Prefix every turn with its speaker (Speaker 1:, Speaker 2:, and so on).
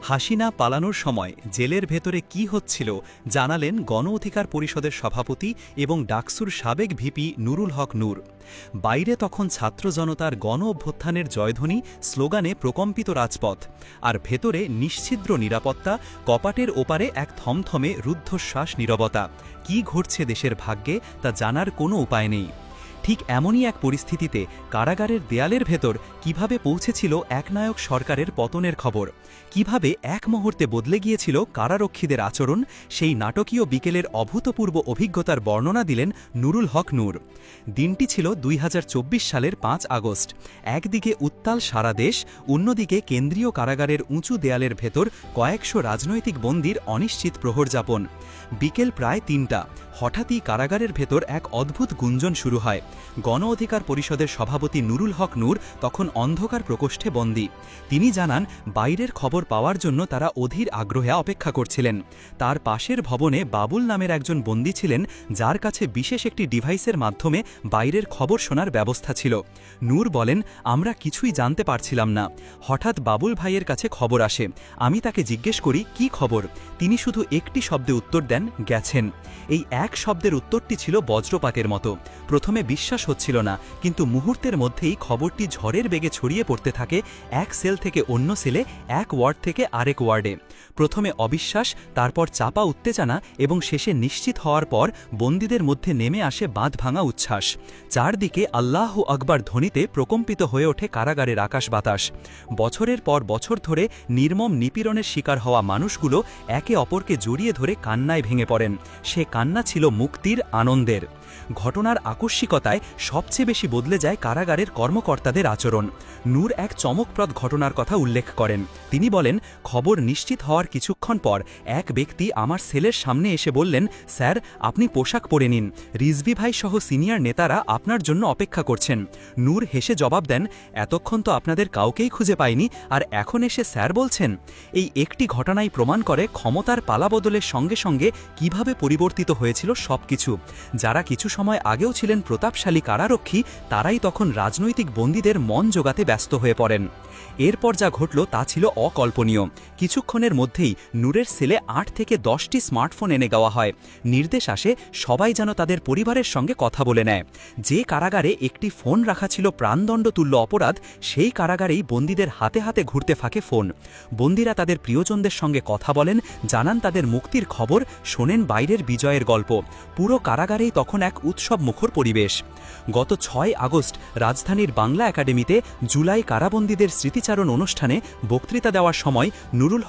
Speaker 1: হাসিনা পালানোর সময় জেলের ভেতরে কি হচ্ছিল জানালেন গণ অধিকার পরিষদের সভাপতি এবং ডাকসুর সাবেক ভিপি নুরুল হক নূর। বাইরে তখন ছাত্র জনতার গণ অভ্যুত্থানের জয়ধ্বনি, স্লোগানে প্রকম্পিত রাজপথ, আর ভেতরে নিশ্ছিদ্র নিরাপত্তা, কপাটের ওপারে এক থমথমে রুদ্ধশ্বাস নীরবতা। কি ঘটছে দেশের ভাগ্যে তা জানার কোনো উপায় নেই। ঠিক এমনই এক পরিস্থিতিতে কারাগারের দেয়ালের ভেতর কিভাবে পৌঁছেছিল একনায়ক সরকারের পতনের খবর, কিভাবে এক মুহূর্তে বদলে গিয়েছিল কারারক্ষীদের আচরণ, সেই নাটকীয় বিকেলের অভূতপূর্ব অভিজ্ঞতার বর্ণনা দিলেন নুরুল হক নূর। দিনটি ছিল ২০২৪ সালের ৫ আগস্ট। একদিকে উত্তাল সারা দেশ, অন্যদিকে কেন্দ্রীয় কারাগারের উঁচু দেয়ালের ভেতর কয়েকশো রাজনৈতিক বন্দীর অনিশ্চিত প্রহরযাপন। বিকেল প্রায় ৩টা। হঠাৎই কারাগারের ভেতর এক অদ্ভুত গুঞ্জন শুরু হয়। গণ অধিকার পরিষদের সভাপতি নুরুল হক নূর তখন অন্ধকার প্রকোষ্ঠে বন্দী। তিনি জানান, বাইরের খবর পাওয়ার জন্য তারা অধীর আগ্রহে অপেক্ষা করছিলেন। তার পাশের ভবনে বাবুল নামের একজন বন্দী ছিলেন, যার কাছে বিশেষ একটি ডিভাইসের মাধ্যমে বাইরের খবর শোনার ব্যবস্থা ছিল। নূর বলেন, আমরা কিছুই জানতে পারছিলাম না। হঠাৎ বাবুল ভাইয়ের কাছে খবর আসে। আমি তাকে জিজ্ঞেস করি, কি খবর? তিনি শুধু একটি শব্দে উত্তর দেন, গেছেন। এই এক শব্দের উত্তরটি ছিল বজ্রপাতের মতো। প্রথমে বিশ্বাস হচ্ছিল না, কিন্তু মুহূর্তের মধ্যেই খবরটি ঝড়ের বেগে ছড়িয়ে পড়তে থাকে, এক সেল থেকে অন্য সেলে, এক ওয়ার্ড থেকে আরেক ওয়ার্ডে। প্রথমে অবিশ্বাস, তারপর চাপা উত্তেজনা এবং শেষে নিশ্চিত হওয়ার পর বন্দীদের মধ্যে নেমে আসে বাঁধভাঙা উচ্ছ্বাস। চারদিকে আল্লাহু আকবার ধ্বনিতে প্রকম্পিত হয়ে ওঠে কারাগারের আকাশ বাতাস। বছরের পর বছর ধরে নির্মম নিপীড়নের শিকার হওয়া মানুষগুলো একে অপরকে জড়িয়ে ধরে কান্নায় ভেঙে পড়েন। সে কান্না ছিল মুক্তির, আনন্দের। ঘটনার আকস্মিকতায় সবচেয়ে বেশি বদলে যায় কারাগারের কর্মকর্তাদের আচরণ। নূর এক চমকপ্রদ ঘটনার কথা উল্লেখ করেন। তিনি বলেন, খবর নিশ্চিত হওয়ার কিছুক্ষণ পর এক ব্যক্তি আমার সেলের সামনে এসে বললেন, স্যার, আপনি পোশাক পরে নিন, রিজভী ভাই সহ সিনিয়র নেতারা আপনার জন্য অপেক্ষা করছেন। নূর হেসে জবাব দেন, এতক্ষণ তো আপনাদের কাউকেই খুঁজে পাইনি, আর এখন এসে স্যার বলছেন? এই একটি ঘটনাই প্রমাণ করে ক্ষমতার পালাবদলের সঙ্গে সঙ্গে কিভাবে পরিবর্তিত হয়েছিল সবকিছু। যারা কিছু সময় আগেও ছিলেন প্রতাপশালী কারারক্ষী, তারাই তখন রাজনৈতিক বন্দীদের মন জোগাতে ব্যস্ত হয়ে পড়েন। এরপর যা ঘটল তা ছিল অকল্পনীয়। কিছুক্ষণের মধ্যেই নূরের সেলে ৮ থেকে ১০টি স্মার্টফোন এনে দেওয়া হয়। নির্দেশ আসে, সবাই যেন তাদের পরিবারের সঙ্গে কথা বলে নেয়। যে কারাগারে একটি ফোন রাখা ছিল প্রাণদণ্ড তুল্য অপরাধ, সেই কারাগারেই বন্দীদের হাতে হাতে ঘুরতে থাকে ফোন। বন্দীরা তাদের প্রিয়জনদের সঙ্গে কথা বলেন, জানান তাদের মুক্তির খবর, শোনেন বাইরের বিজয়ের গল্প। পুরো কারাগারেই তখন এক উৎসব মুখর পরিবেশ। গত ৬ আগস্ট রাজধানীর বাংলা একাডেমিতে জুলাই কারাবন্দীদের স্মৃতিচারণ অনুষ্ঠানে বক্তৃতা দেওয়ার সময় নুরুল